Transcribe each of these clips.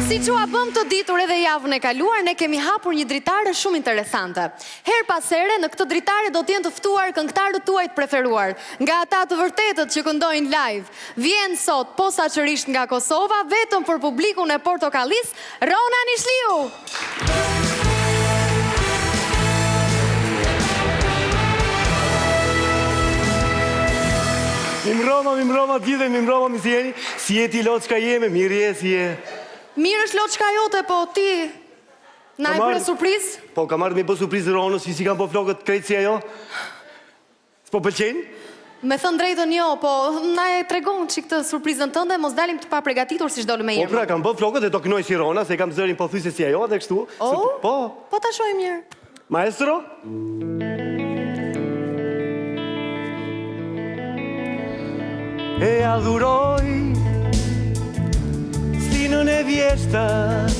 Si që a bëm të ditur edhe javën e kaluar, ne kemi hapur një dritare shumë interesante. Her pas here, në këtë dritare do t'jenë të ftuar këngëtarët tuaj të preferuar, nga ata të vërtetët që këndojnë live. Vjen sot, posaçërisht nga Kosova, vetëm për publikun e Portokallis, Rona Nishliu! Mimroma, gjithë mimroma, mi si jeni? Si jeti lot qka jeme, mirë je, si je? Mirë është lot qka jote, po ti na e bërë surprizë? Po, ka marrë me bë surprizë Ronës, si kam po flokët krejtë si ajo? S'po pëlqenë? Me thënë drejtën jo, po na e tregon që këtë surprizën tënde, mos dalim të pa pregatitur si shdolu me jemë. Po pra, kam bë flokët dhe do kënoj si Rona, se kam zërin po thyse si ajo dhe kështu. Po ta shojmë mirë. Maestro? E adhuroj sinën e vjeshtës,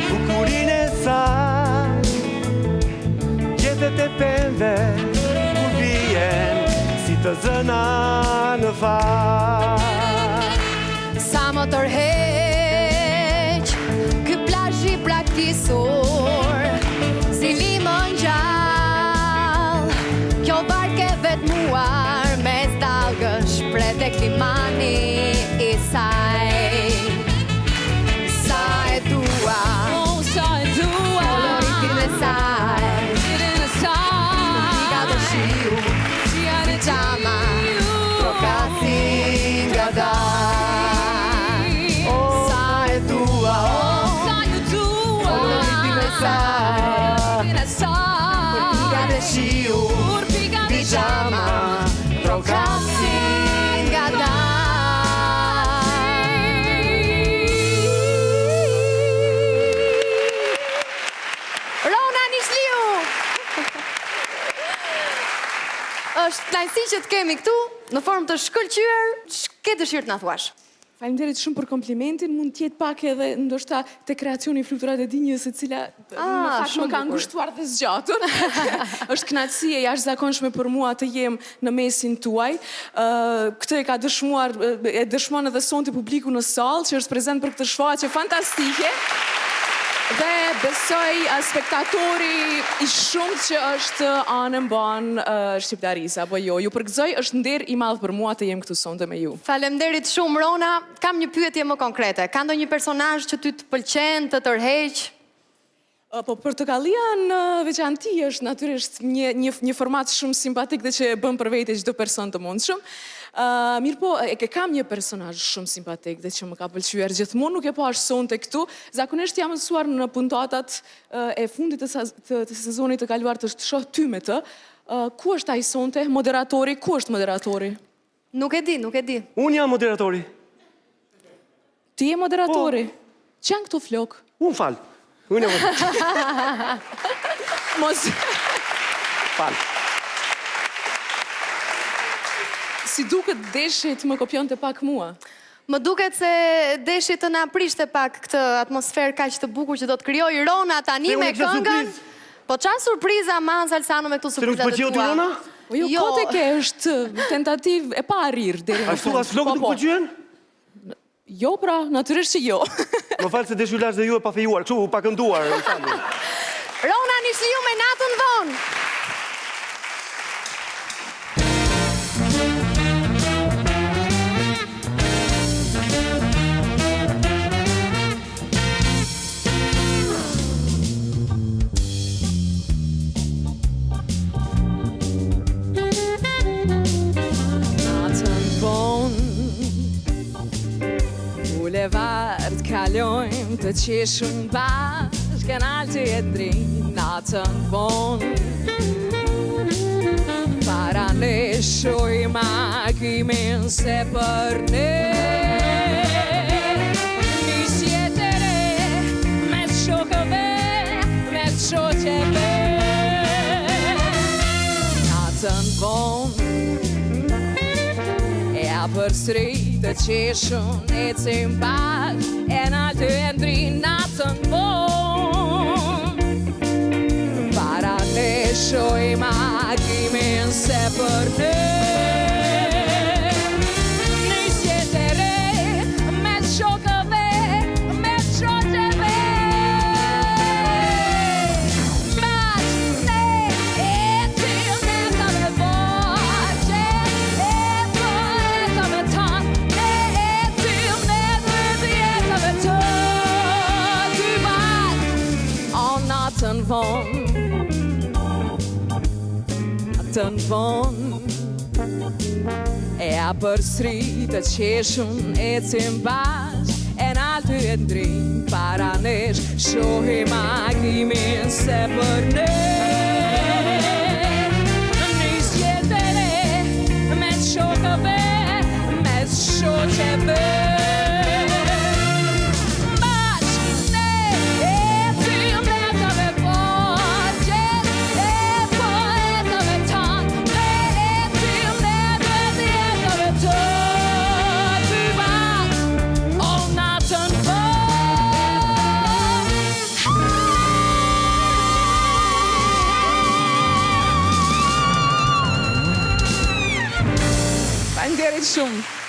bukurin e saj, gjethet e pende kur vjen si të zëna në faj. Sa më tërheq ky plazhi praktisur, si limën gjallë, kjo barke vetmuar mes dalgësh pret e klimani i saj. Sa e dua, koloritin e saj, ka të shiu, pijama, trokasin nga daj. Sa e dua, koloritin e saj, ka të shiu, pijama, trokasin nga daj. Rona Nishliu! Është kënaqësi që të kemi këtu, në formë të shkëlqyer, ke dëshirë të na thuash? Faleminderit shumë për komplimentin, mund t'jetë pak edhe ndoshta te kreacioni i fluturat e dinjës, e cila në fakt më ka ngushtuar dhe zgjatur. Është kënaqësi e jashtëzakonshme për mua të jem në mesin tuaj. Këtë e ka dëshmuar, e dëshmon edhe sonte publiku në sallë, që është prezent për këtë shfaqje fantastike. Dhe besoj spektatori i shumë që është anë mban shqiptarisë, apo jo. Ju përgëzoj, është nder i madh për mua të jem këtu sonte me ju. Faleminderit shumë, Rona. Kam një pyetje më konkrete. Ka ndonjë personazh që ty të pëlqen, të tërheq? Po Portokallia në veçanti është natyrisht një format shumë simpatik dhe që bën për vete çdo person të mundshëm. Mirë po, e kam një personazh shumë simpatik dhe që më ka pëlqyer gjithmonë, nuk e po ashtë sonte këtu. Zakonisht jam mësuar në puntatat e fundit të sezonit të kaluar të shoh ty me të. Ku është ai sonte? Moderatori? Ku është moderatori? Nuk e di. Unë jam moderatori. Ti je moderatori? Që janë këto flok? Unë falë. Unë jam moderatori. Mos... Falë. Si duket deshit më kopjon të pak mua? Më duket se deshit të na prishte pak këtë atmosferë kaq të bukur që do të krijoj Rona tani me këngën. Po çfarë surpriza ma Salsano me këto surprizat e tua? Se nuk pëlqeu ti Rona? Jo, kote ke, është tentativë e pa arrir deri në fund. Ashtu as flokët nuk pëlqyen? Jo, pra, natyrisht që jo. Më falë se deshu lash dhe ju e pa fejuar, kështu pa kënduar. Rona Nishliu me natën vonë. Bulevard kalojmë të qeshëm bashkë, kanal të jetrin natën vonë. Para ne shojmë akimin se për ne nisje të re, me të shokëve, me të shoqeve. Natën vonë përsëri të qeshën e cim bashkë, e në të endri natën vonë. Para ne shojmë akimin se për ne nisje të re, me të shokëve, me të natën vonë e a përsëri të qeshun ecim bashk e naltë e ndrim para nesh shohim agrimin se për ne nis jetëre me shokëve me shoqeve Faleminderit shumë.